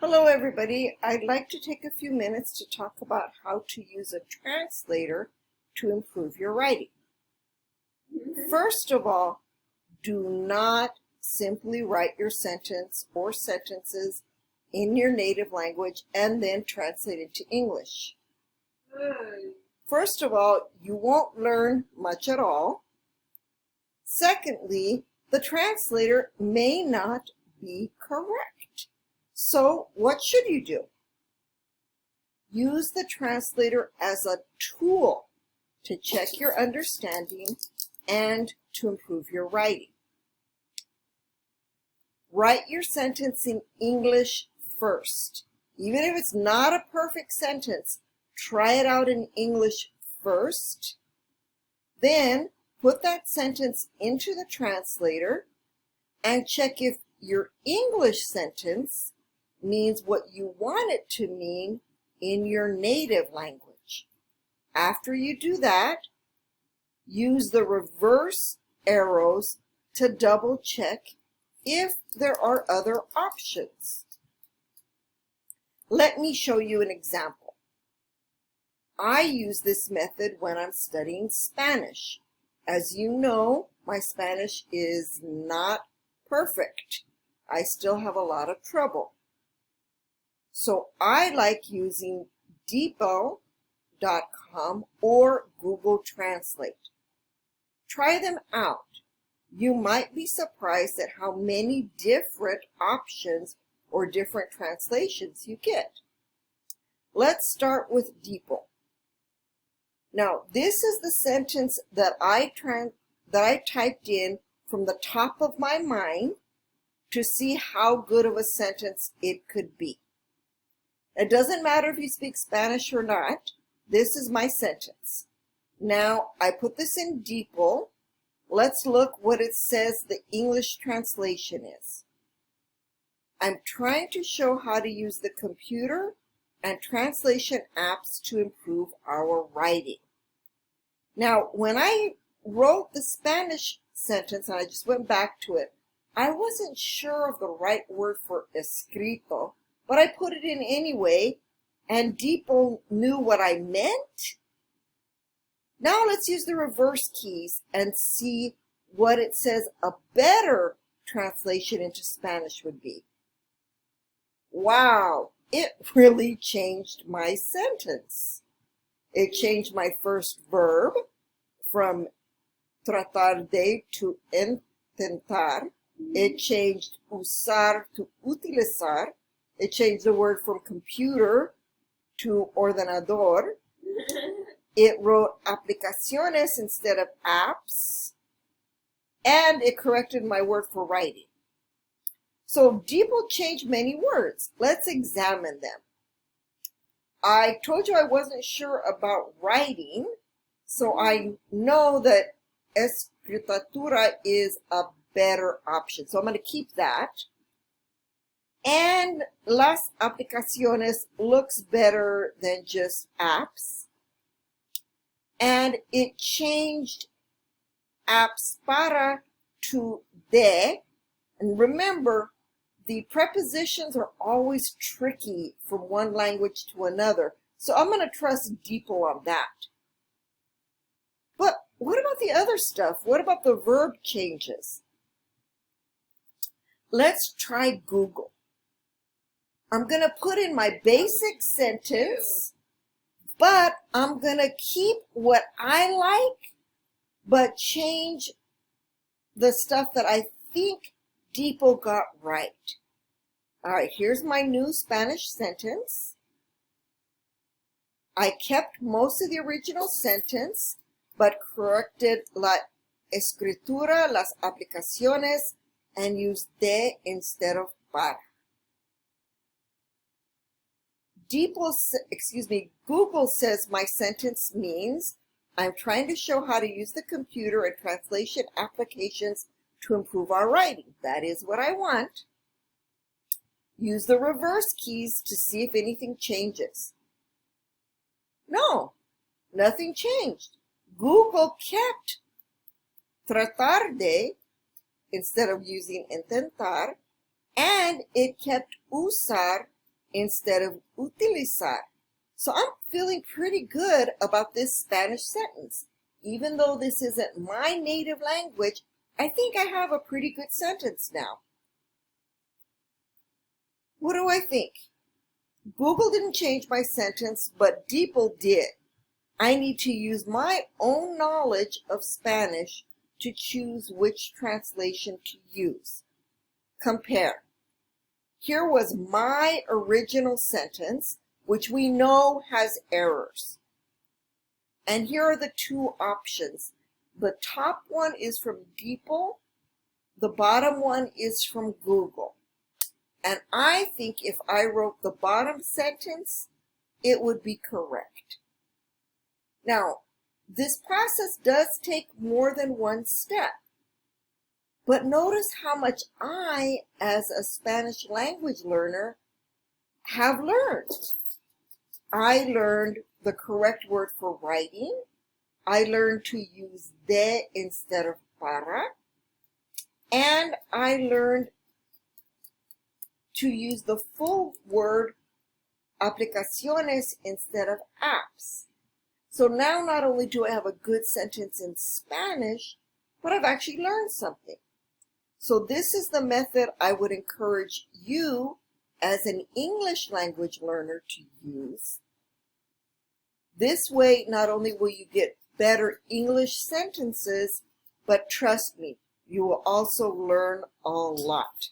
Hello everybody, I'd like to take a few minutes to talk about how to use a translator to improve your writing. First of all, do not simply write your sentence or sentences in your native language and then translate it to English. First of all, you won't learn much at all. Secondly, the translator may not be correct. So what should you do? Use the translator as a tool to check your understanding and to improve your writing. Write your sentence in English first. Even if it's not a perfect sentence, try it out in English first. Then put that sentence into the translator and check if your English sentence means what you want it to mean in your native language. After you do that, use the reverse arrows to double check if there are other options. Let me show you an example. I use this method when I'm studying Spanish. As you know, my Spanish is not perfect. I still have a lot of trouble. So I like using Depot.com or Google Translate. Try them out. You might be surprised at how many different options or different translations you get. Let's start with Depot. Now, this is the sentence that I typed in from the top of my mind to see how good of a sentence it could be. It doesn't matter if you speak Spanish or not. This is my sentence. Now, I put this in Depot. Let's look what it says the English translation is. I'm trying to show how to use the computer and translation apps to improve our writing. Now, when I wrote the Spanish sentence, and I just went back to it, I wasn't sure of the right word for escrito, but I put it in anyway, and Depot knew what I meant. Now let's use the reverse keys and see what it says a better translation into Spanish would be. Wow, it really changed my sentence. It changed my first verb from tratar de to intentar. It changed usar to utilizar. It changed the word from computer to ordenador. It wrote aplicaciones instead of apps. And it corrected my word for writing. So Depot changed many words. Let's examine them. I told you I wasn't sure about writing, so I know that escritura is a better option. So I'm going to keep that. And las aplicaciones looks better than just apps. And it changed apps para to de. And remember, the prepositions are always tricky from one language to another. So I'm going to trust Depot on that. But what about the other stuff? What about the verb changes? Let's try Google. I'm going to put in my basic sentence, but I'm going to keep what I like, but change the stuff that I think Depot got right. All right, here's my new Spanish sentence. I kept most of the original sentence, but corrected la escritura, las aplicaciones, and used de instead of para. Google says my sentence means I'm trying to show how to use the computer and translation applications to improve our writing. That is what I want. Use the reverse keys to see if anything changes. No, nothing changed. Google kept tratar de instead of using intentar, and it kept usar instead of utilizar. So I'm feeling pretty good about this Spanish sentence. Even though this isn't my native language, I think I have a pretty good sentence now. What do I think? Google didn't change my sentence, but DeepL did. I need to use my own knowledge of Spanish to choose which translation to use. Compare. Here was my original sentence, which we know has errors. And here are the two options. The top one is from DeepL. The bottom one is from Google. And I think if I wrote the bottom sentence, it would be correct. Now, this process does take more than one step. But notice how much I, as a Spanish language learner, have learned. I learned the correct word for writing. I learned to use de instead of para. And I learned to use the full word aplicaciones instead of apps. So now not only do I have a good sentence in Spanish, but I've actually learned something. So this is the method I would encourage you as an English language learner to use. This way, not only will you get better English sentences, but trust me, you will also learn a lot.